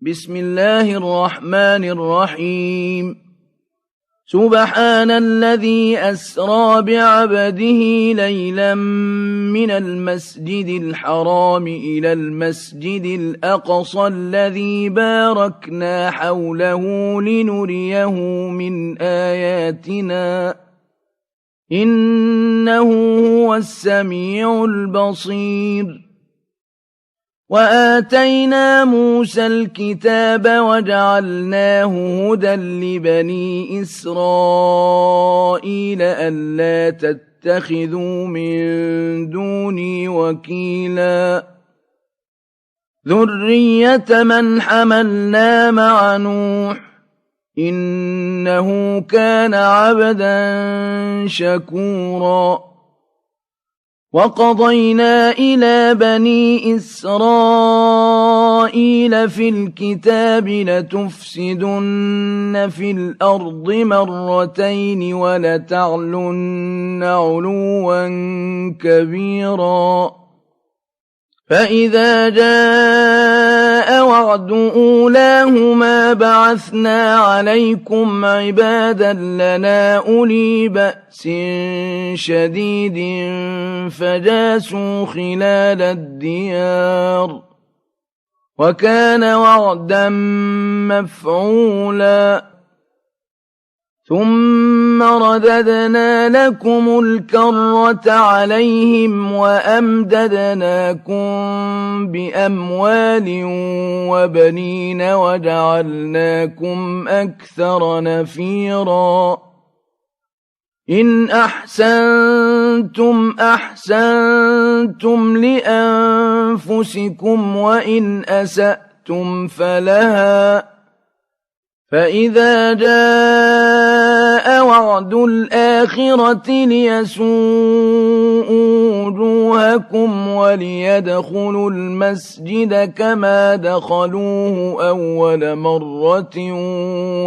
بسم الله الرحمن الرحيم سبحان الذي أسرى بعبده ليلا من المسجد الحرام إلى المسجد الأقصى الذي باركنا حوله لنريه من آياتنا إنه هو السميع البصير وآتينا موسى الكتاب وجعلناه هدى لبني إسرائيل ألا تتخذوا من دوني وكيلا ذرية من حملنا مع نوح إنه كان عبدا شكورا وقضينا إلى بني إسرائيل في الكتاب لتفسدن في الأرض مرتين ولتعلن علوا كبيرا فإذا جاء وعد أولاهما بعثنا عليكم عبادا لنا أولي بأس شديد فجاسوا خلال الديار وكان وعدا مفعولا ثم رددنا لكم الكرة عليهم وأمددناكم بأموال وبنين وجعلناكم أكثر نفيرا إن أحسنتم لأنفسكم وإن أسأتم فلها فإذا جاء وعد الآخرة ليسوءوا وجوهكم وليدخلوا المسجد كما دخلوه أول مرة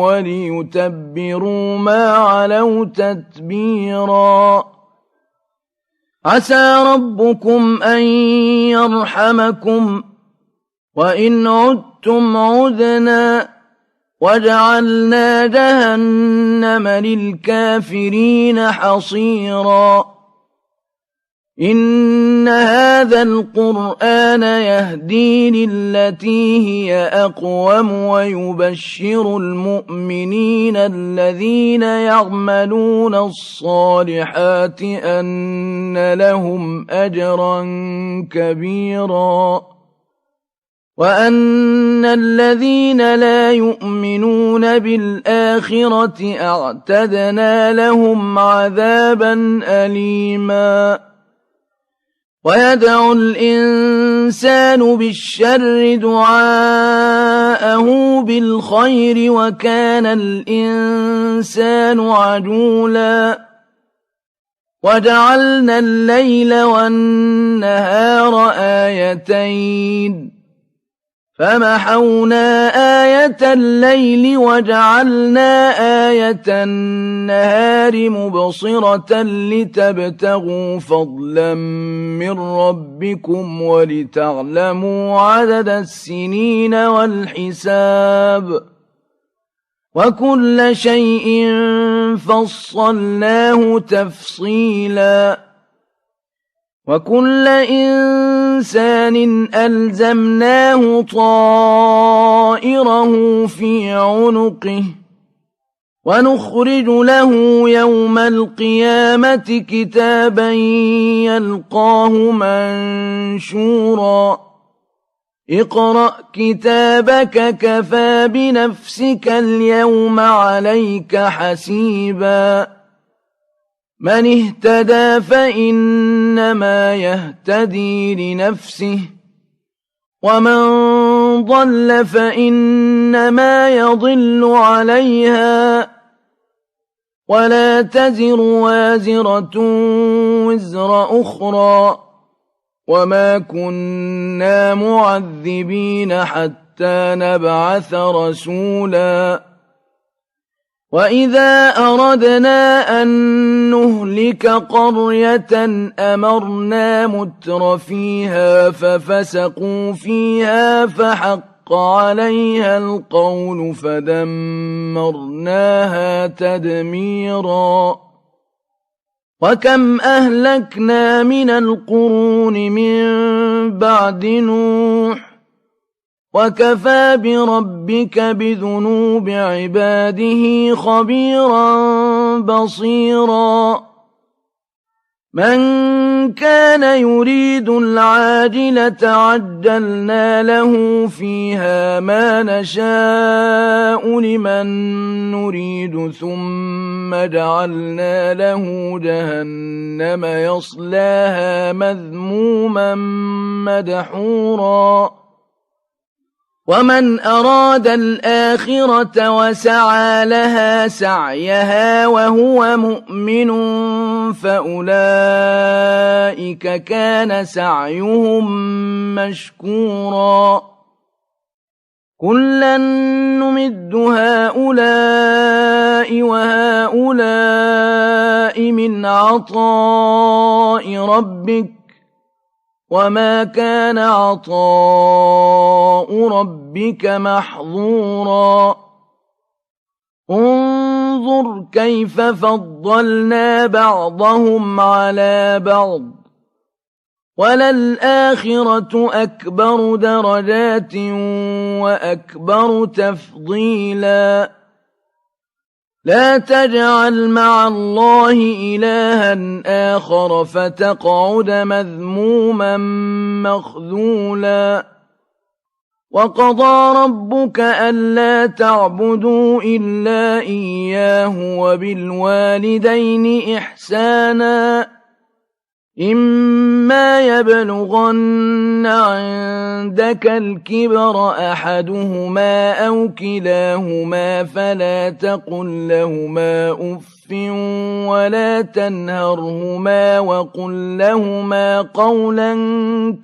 وليتبروا ما علوا تتبيرا عسى ربكم أن يرحمكم وإن عدتم عدنا وجعلنا جهنم للكافرين حصيرا إن هذا القرآن يهدي للتي هي أقوم ويبشر المؤمنين الذين يعملون الصالحات أن لهم أجرا كبيرا وأن الذين لا يؤمنون بالآخرة أعتدنا لهم عذابا أليما ويدعو الإنسان بالشر دعاءه بالخير وكان الإنسان عجولا وجعلنا الليل والنهار آيتين فمحونا آية الليل وجعلنا آية النهار مبصرة لتبتغوا فضلا من ربكم ولتعلموا عدد السنين والحساب وكل شيء فصلناه تفصيلا وكل إنسان ألزمناه طائره في عنقه ونخرج له يوم القيامة كتابا يلقاه منشورا اقرأ كتابك كفى بنفسك اليوم عليك حسيبا من اهتدى فإنما يهتدي لنفسه ومن ضل فإنما يضل عليها ولا تزر وازرة وزر أخرى وما كنا معذبين حتى نبعث رسولا وإذا أردنا أن نهلك قرية أمرنا متر فيها ففسقوا فيها فحق فحق عليها القول فدمرناها تدميرا وكم أهلكنا من القرون من بعد نوح وكفى بربك بذنوب عباده خبيرا بصيرا من كان يريد العاجلة عجلنا له فيها ما نشاء لمن نريد ثم جعلنا له جهنم يصلاها مذموما مدحورا ومن أراد الآخرة وسعى لها سعيها وهو مؤمن فأولئك كان سعيهم مشكورا كلا نمد هؤلاء وهؤلاء من عطاء ربك وما كان عطاء ربك محظورا انظر كيف فضلنا بعضهم على بعض وللآخرة أكبر درجات وأكبر تفضيلا لا تجعل مع الله إلها آخر فتقعد مذموما مخذولا وقضى ربك ألا تعبدوا إلا إياه وبالوالدين إحسانا إما يبلغن عندك الكبر أحدهما أو كلاهما فلا تقل لهما أف ولا تنهرهما وقل لهما قولا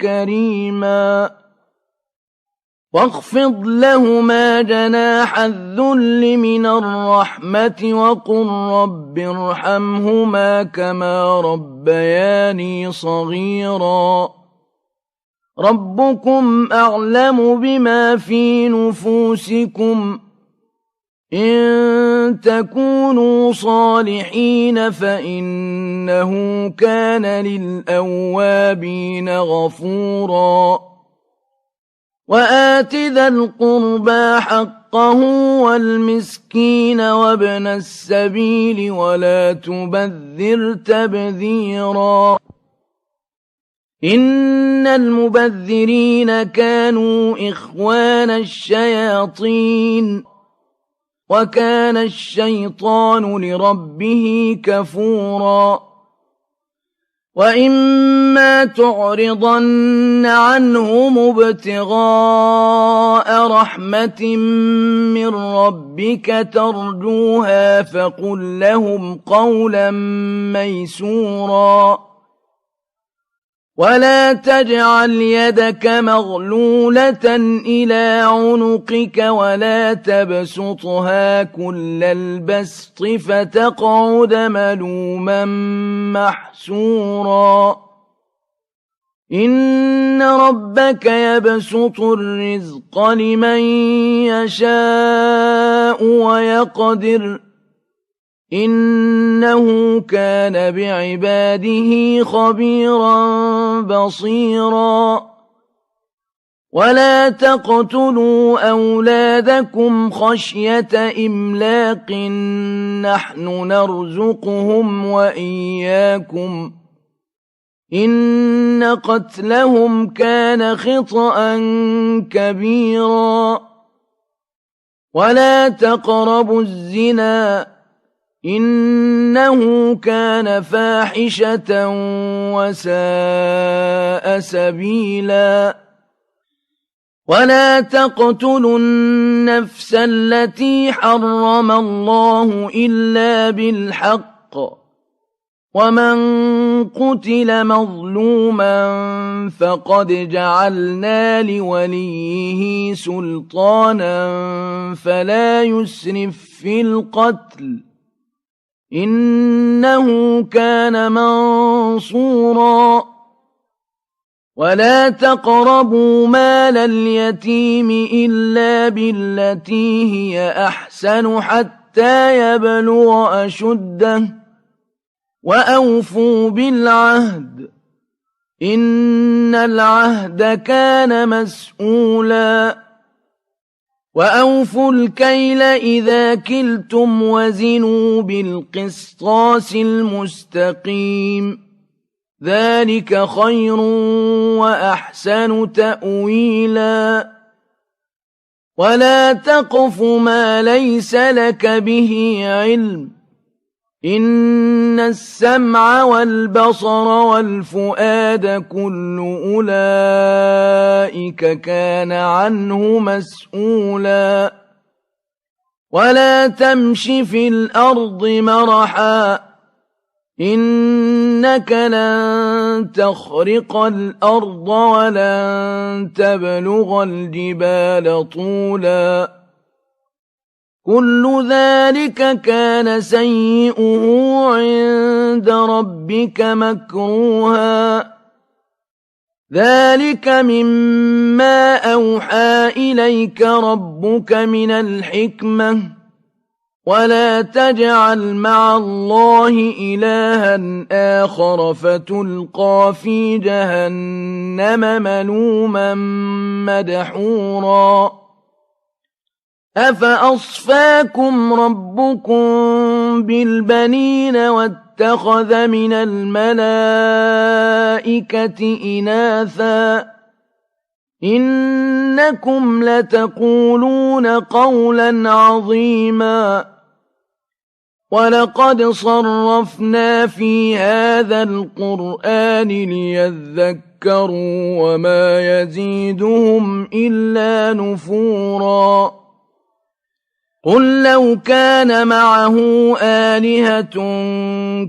كريما واخفض لهما جناح الذل من الرحمة وقل رب ارحمهما كما ربياني صغيرا ربكم أعلم بما في نفوسكم إن تكونوا صالحين فإنه كان للأوابين غفورا وآت ذا القربى حقه والمسكين وابن السبيل ولا تبذر تبذيرا إن المبذرين كانوا إخوان الشياطين وكان الشيطان لربه كفورا وإما تعرضن عنهم ابتغاء رحمة من ربك ترجوها فقل لهم قولا ميسورا ولا تجعل يدك مغلولة إلى عنقك ولا تبسطها كل البسط فتقعد ملوما محسورا إن ربك يبسط الرزق لمن يشاء ويقدر إنه كان بعباده خبيرا بصيرا ولا تقتلوا أولادكم خشية إملاق نحن نرزقهم وإياكم إن قتلهم كان خطأ كبيرا ولا تقربوا الزنا إنه كان فاحشة وساء سبيلا ولا تقتلوا النفس التي حرم الله إلا بالحق ومن قتل مظلوما فقد جعلنا لوليه سلطانا فلا يسرف في القتل إنه كان منصورا ولا تقربوا مال اليتيم إلا بالتي هي أحسن حتى يبلغ أشده وأوفوا بالعهد إن العهد كان مسؤولا وأوفوا الكيل إذا كلتم وزنوا بالقسطاس المستقيم ذلك خير وأحسن تأويلا ولا تقف ما ليس لك به علم إن السمع والبصر والفؤاد كل أولئك كان عنه مسؤولا ولا تمش في الأرض مرحا إنك لن تخرق الأرض ولن تبلغ الجبال طولا كل ذلك كان سيئه عند ربك مكروها ذلك مما أوحى إليك ربك من الحكمة ولا تجعل مع الله إلها آخر فتلقى في جهنم ملوما مدحورا أفأصفاكم ربكم بالبنين واتخذ من الملائكة إناثا إنكم لتقولون قولا عظيما ولقد صرفنا في هذا القرآن ليذكروا وما يزيدهم إلا نفورا قل لو كان معه آلهة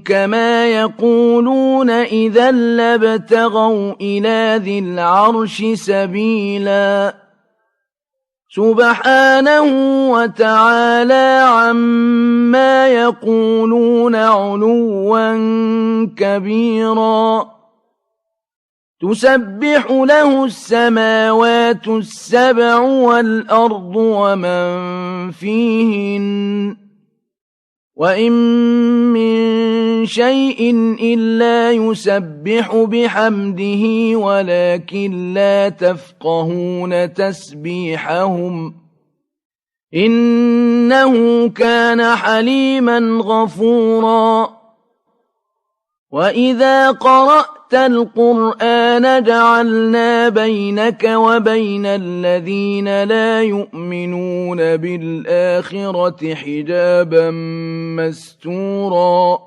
كما يقولون إذا لابتغوا إلى ذي العرش سبيلا سبحانه وتعالى عما يقولون علوا كبيرا تسبح له السماوات السبع والأرض ومن فيهن وإن من شيء إلا يسبح بحمده ولكن لا تفقهون تسبيحهم إنه كان حليما غفورا وإذا قرأت القرآن جعلنا بينك وبين الذين لا يؤمنون بالآخرة حجابا مستورا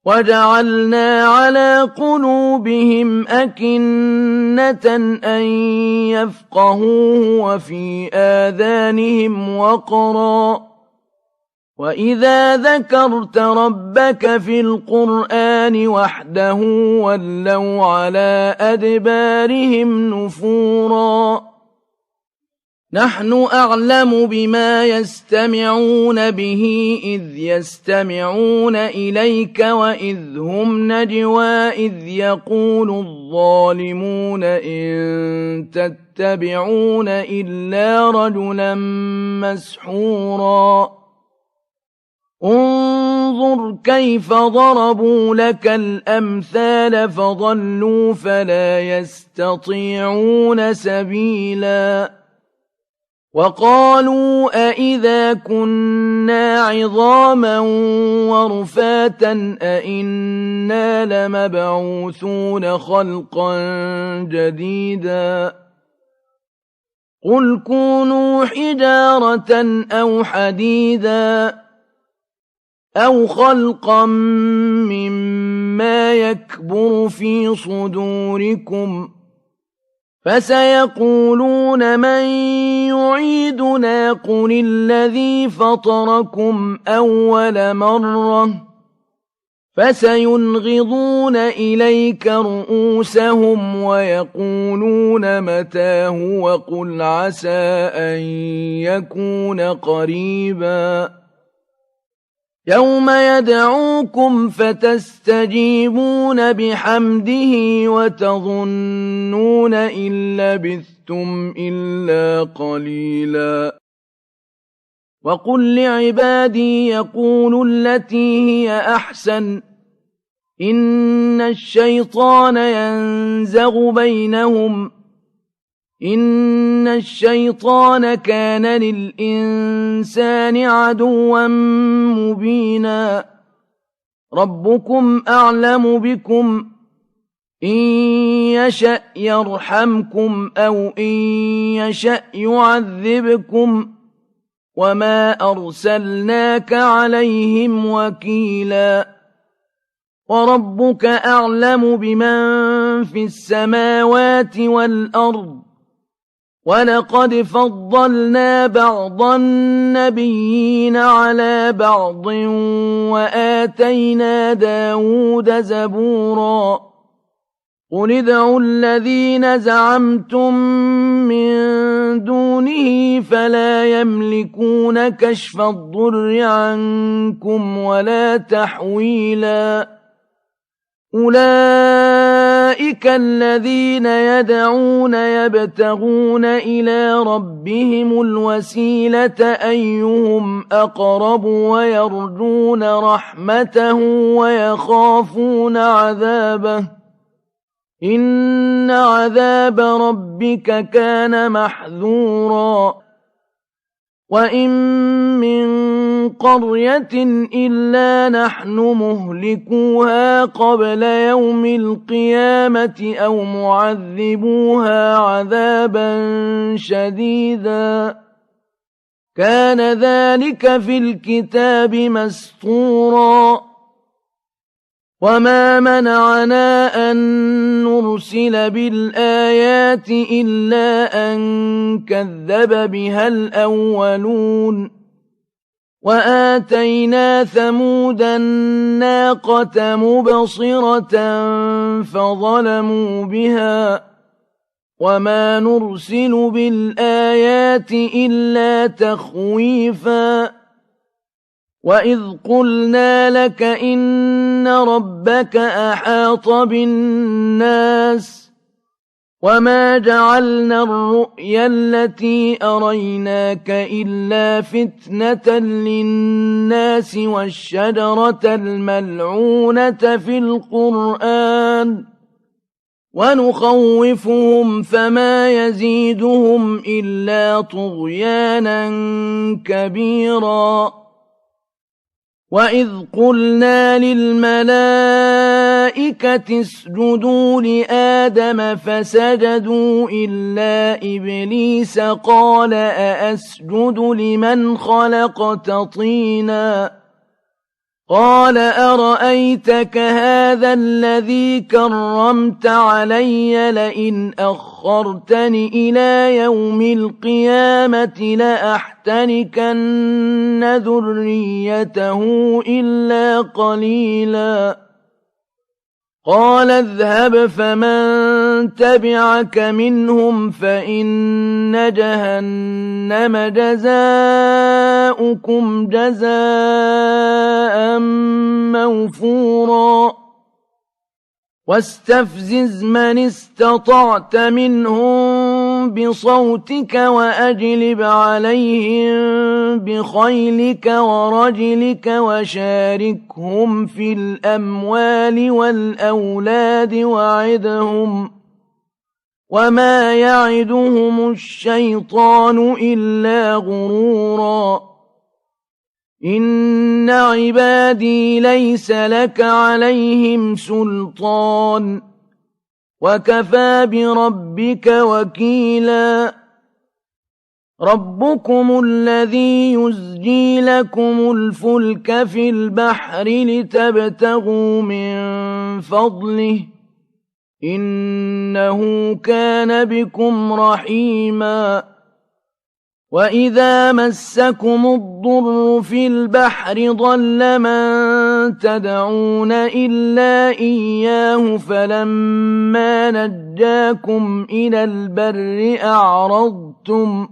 وجعلنا على قلوبهم أكنة أن يفقهوه وفي آذانهم وقرا وإذا ذكرت ربك في القرآن وحده ولوا على أدبارهم نفورا نحن أعلم بما يستمعون به إذ يستمعون إليك وإذ هم نجوى إذ يقول الظالمون إن تتبعون إلا رجلا مسحورا انظر كيف ضربوا لك الأمثال فضلوا فلا يستطيعون سبيلا وقالوا أئذا كنا عظاما ورفاتا أئنا لمبعوثون خلقا جديدا قل كونوا حجارة أو حديدا أو خلقا مما يكبر في صدوركم فسيقولون من يعيدنا قل الذي فطركم أول مرة فسينغضون إليك رؤوسهم ويقولون متاه وقل عسى أن يكون قريبا يوم يدعوكم فتستجيبون بحمده وتظنون إن لبثتم إلا قليلا وقل لعبادي يقولوا التي هي أحسن إن الشيطان ينزغ بينهم إن الشيطان كان للإنسان عدوا مبينا ربكم أعلم بكم إن يشأ يرحمكم أو إن يشأ يعذبكم وما أرسلناك عليهم وكيلا وربك أعلم بمن في السماوات والأرض ولقد فضلنا بعض النبيين على بعض وآتينا داود زبورا قل ادعوا الذين زعمتم من دونه فلا يملكون كشف الضر عنكم ولا تحويلا أولئك الذين يدعون يبتغون إلى ربهم الوسيلة أيهم أقرب ويرجون رحمته ويخافون عذابه إن عذاب ربك كان محذورا وإن من قرية إلا نحن مهلكوها قبل يوم القيامة أو معذبوها عذابا شديدا كان ذلك في الكتاب مسطورا وما منعنا أن نرسل بالآيات إلا أن كذب بها الأولون وآتينا ثمود الناقة مبصرة فظلموا بها وما نرسل بالآيات إلا تخويفا وإذ قلنا لك إن ربك أحاط بالناس وما جعلنا الرؤيا التي أريناك إلا فتنة للناس والشجرة الملعونة في القرآن ونخوفهم فما يزيدهم إلا طغيانا كبيرا وإذ قلنا للملائكة اسجدوا لآدم فسجدوا إلا إبليس قال أأسجد لمن خلقت طينا قال أرأيتك هذا الذي كرمت علي لئن أخرتني إلى يوم القيامة لأحتنكن ذريته إلا قليلا قال اذهب فمن تبعك منهم فإن جهنم جزاؤكم جزاء موفورا واستفزز من استطعت منهم بصوتك وأجلب عليهم بخيلك ورجلك وشاركهم في الأموال والأولاد وعدهم وما يعدهم الشيطان إلا غرورا إن عبادي ليس لك عليهم سلطان وكفى بربك وكيلا ربكم الذي يزجي لكم الفلك في البحر لتبتغوا من فضله إنه كان بكم رحيما وإذا مسكم الضر في البحر ضل من تدعون إلا إياه فلما نجاكم إلى البر أعرضتم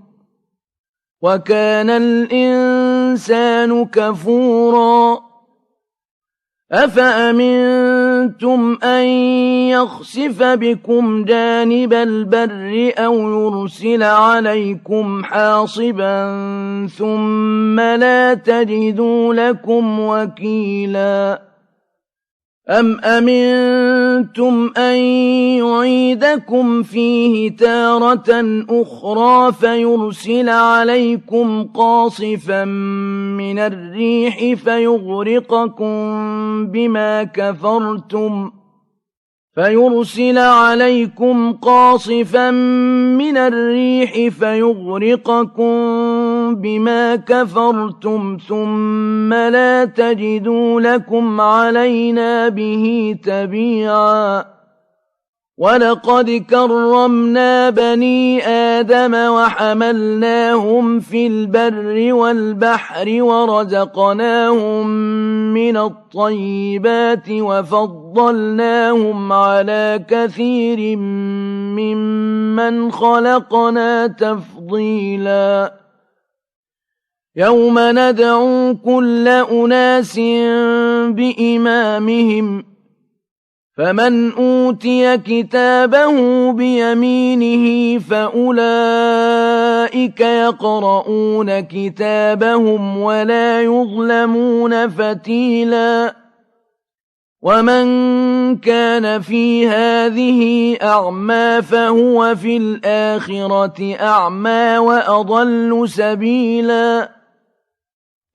وكان الإنسان كفورا أفأمنتم أن يخسف بكم جانب البر أو يرسل عليكم حاصبا ثم لا تجدوا لكم وكيلا أم أمنتم أن يعيدكم فيه تارة أخرى فيرسل عليكم قاصفا من الريح فيغرقكم بما كفرتم ثم لا تجدوا لكم علينا به تبيعا ولقد كرمنا بني آدم وحملناهم في البر والبحر ورزقناهم من الطيبات وفضلناهم على كثير ممن خلقنا تفضيلا يوم ندعو كل أناس بإمامهم فمن أوتي كتابه بيمينه فأولئك يقرؤون كتابهم ولا يظلمون فتيلا ومن كان في هذه أعمى فهو في الآخرة أعمى وأضل سبيلا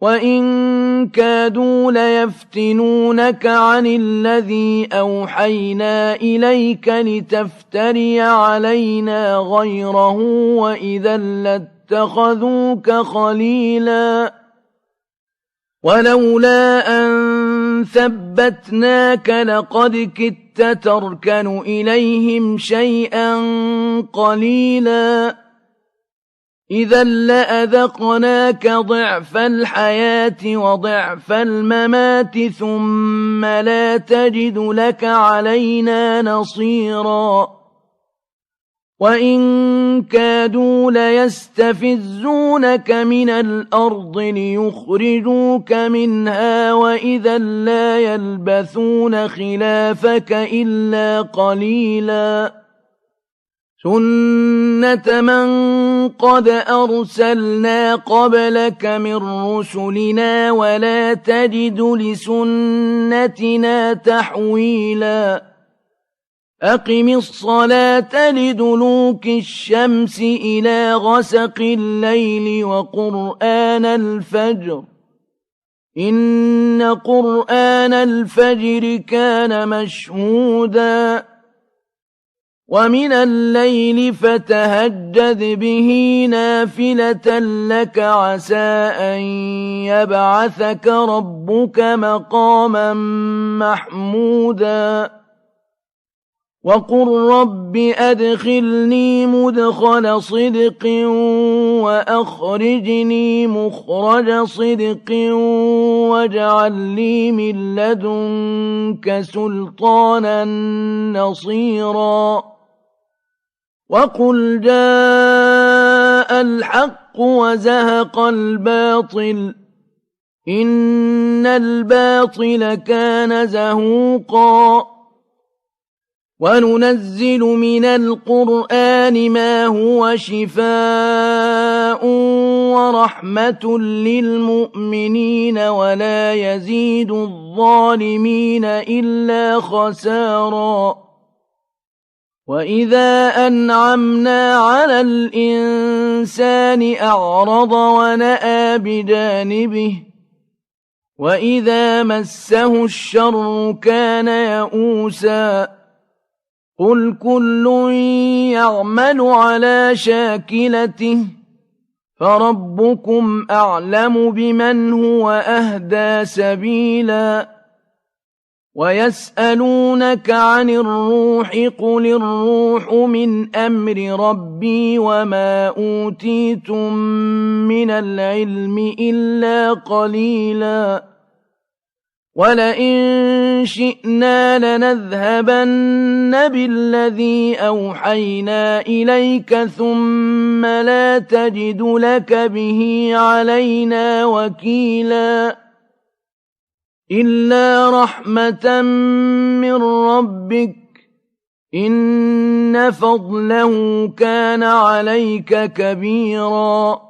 وإن كادوا ليفتنونك عن الذي أوحينا إليك لتفتري علينا غيره وإذا لاتخذوك خليلا ولولا أن ثبتناك لقد كدت تركن إليهم شيئا قليلا إذا لأذقناك ضعف الحياة وضعف الممات ثم لا تجد لك علينا نصيرا وإن كادوا ليستفزونك من الأرض ليخرجوك منها وإذا لا يلبثون خلافك إلا قليلا سنة من قد أرسلنا قبلك من رسلنا ولا تجد لسنتنا تحويلا أقم الصلاة لدلوك الشمس إلى غسق الليل وقرآن الفجر إن قرآن الفجر كان مشهودا ومن الليل فتهجد به نافلة لك عسى أن يبعثك ربك مقاما محمودا وقل رب أدخلني مدخل صدق وأخرجني مخرج صدق واجعل لي من لدنك سلطانا نصيرا وقل جاء الحق وزهق الباطل إن الباطل كان زهوقا وننزل من القرآن ما هو شفاء ورحمة للمؤمنين ولا يزيد الظالمين إلا خسارا وإذا أنعمنا على الإنسان أعرض ونأى بجانبه وإذا مسه الشر كان يئوسا قل كل يعمل على شاكلته فربكم أعلم بمن هو أهدى سبيلا ويسألونك عن الروح قل الروح من أمر ربي وما أوتيتم من العلم إلا قليلا ولئن شئنا لنذهبن بالذي أوحينا إليك ثم لا تجد لك به علينا وكيلا إلا رحمة من ربك إن فضله كان عليك كبيرا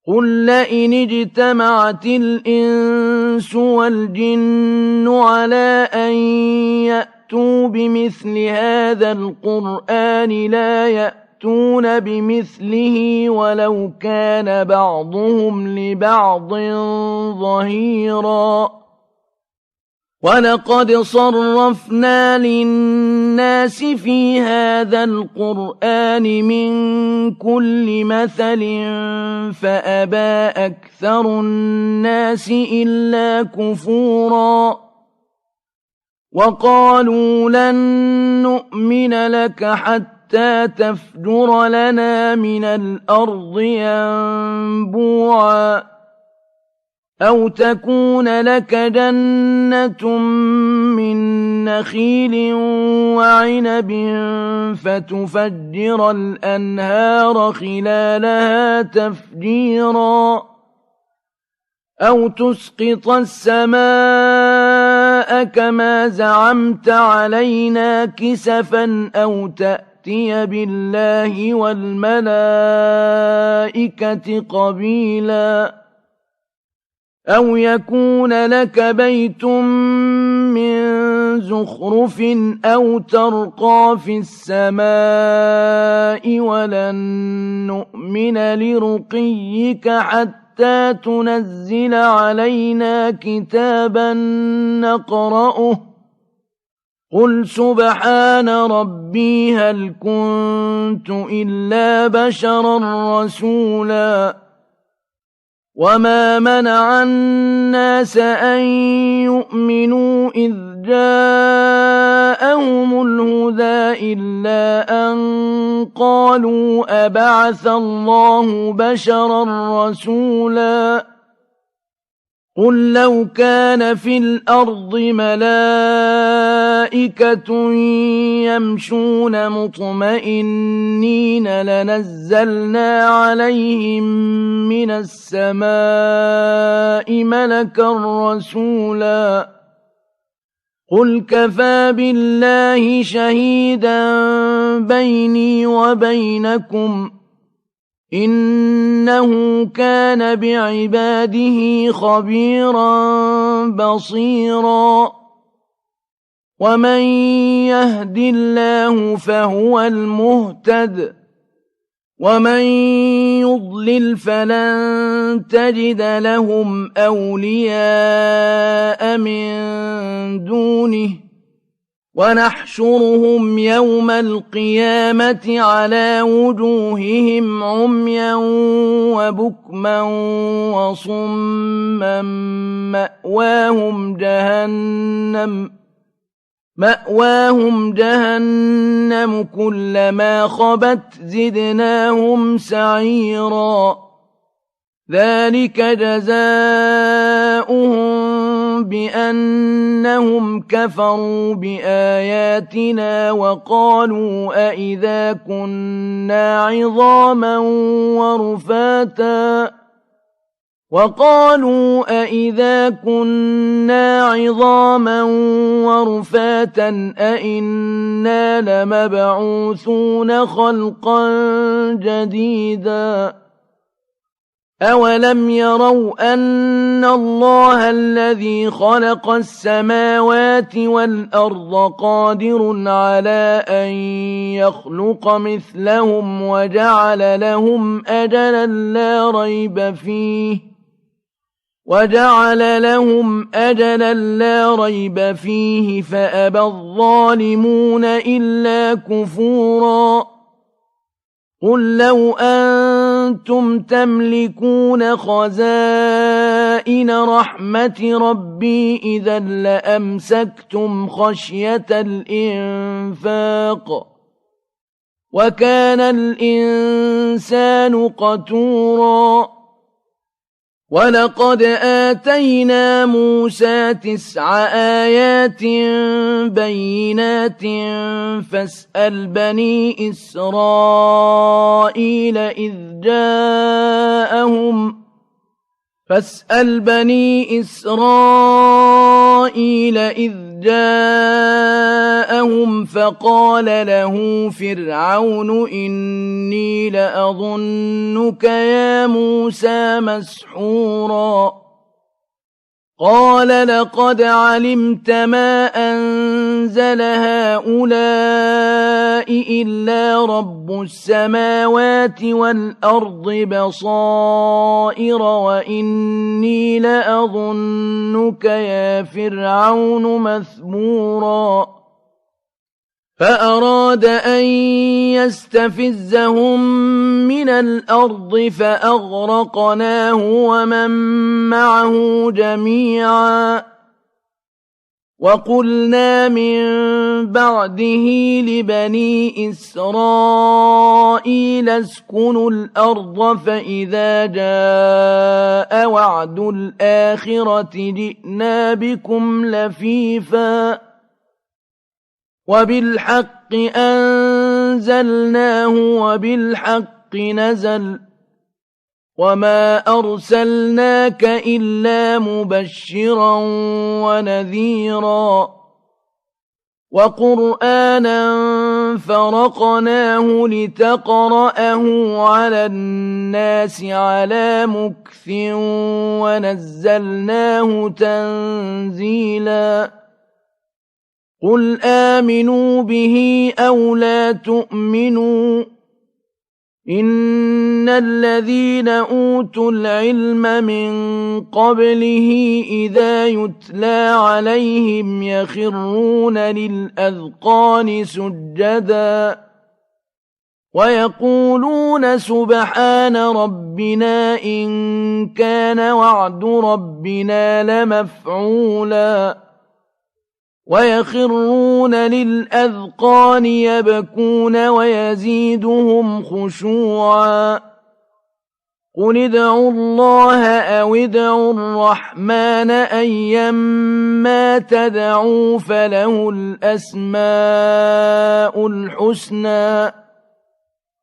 قل لئن اجتمعت الإنس والجن على أن يأتوا بمثل هذا القرآن لا يأتون بمثله ولو كان بعضهم لبعض ظهيرا ولقد صرفنا للناس في هذا القرآن من كل مثل فأبى أكثر الناس إلا كفورا وقالوا لن نؤمن لك حتى تفجر لنا من الأرض ينبوعا أو تكون لك جنة من نخيل وعنب فتفجر الأنهار خلالها تفجيرا أو تسقط السماء كما زعمت علينا كسفا أو تأتي بالله والملائكة قبيلا أو يكون لك بيت من زخرف أو ترقى في السماء ولن نؤمن لرقيك حتى تنزل علينا كتابا نقرأه قل سبحان ربي هل كنت إلا بشرا رسولا وما منع الناس أن يؤمنوا إذ جاءهم الهدى إلا أن قالوا أبعث الله بشرا رسولا قل لو كان في الأرض ملائكة يمشون مطمئنين لنزلنا عليهم من السماء ملكا رسولا قل كفى بالله شهيدا بيني وبينكم إنه كان بعباده خبيرا بصيرا ومن يهد الله فهو المهتد ومن يضلل فلن تجد لهم أولياء من دونه ونحشرهم يوم القيامة على وجوههم عميا وبكما وصما مأواهم جهنم كلما خبت زدناهم سعيرا ذلك جزاؤهم بأنهم كفروا بآياتنا وقالوا أئذا كنا عظاما ورفاتا أئنا لمبعوثون خلقا جديدا أولم يروا أن الله الذي خلق السماوات والأرض قادر على أن يخلق مثلهم وجعل لهم أجلا لا ريب فيه فأبى الظالمون إلا كفورا قل لو أنتم تملكون خزائن رحمة ربي إذا لأمسكتم خشية الإنفاق وكان الإنسان قتورا ولقد آتينا موسى 9 آيات بينات فاسأل بني إسرائيل إذ فاسأل بني إسرائيل إذ جاءهم فقال له فرعون إني لأظنك يا موسى مسحورا قال لقد علمت ما أنزل هؤلاء إلا رب السماوات والأرض بصائر وإني لأظنك يا فرعون مثبورا فأراد أن يستفزهم من الأرض فأغرقناه ومن معه جميعا وقلنا من بعده لبني إسرائيل اسكنوا الأرض فإذا جاء وعد الآخرة جئنا بكم لفيفا وبالحق أنزلناه وبالحق نزل وما أرسلناك إلا مبشرا ونذيرا وقرآنا فرقناه لتقرأه على الناس على مكث ونزلناه تنزيلا قل آمنوا به أو لا تؤمنوا إن الذين أوتوا العلم من قبله إذا يتلى عليهم يخرون للأذقان سجدا ويقولون سبحان ربنا إن كان وعد ربنا لمفعولا ويخرون للأذقان يبكون ويزيدهم خشوعا قل ادعوا الله أو ادعوا الرحمن أيما تدعوا فله الأسماء الحسنى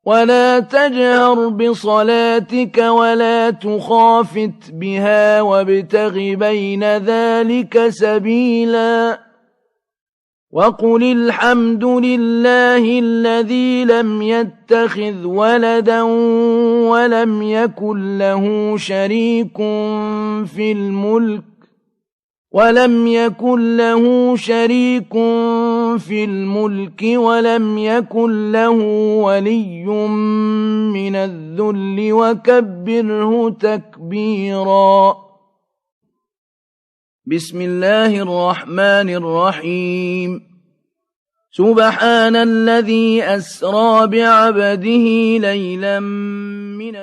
ولا تجهر بصلاتك ولا تخافت بها وابتغ بين ذلك سبيلا وقل الحمد لله الذي لم يتخذ ولدا ولم يكن له شريك في الملك ولم يكن له ولي من الذل وكبره تكبيرا بسم الله الرحمن الرحيم سبحان الذي أسرى بعبده ليلا من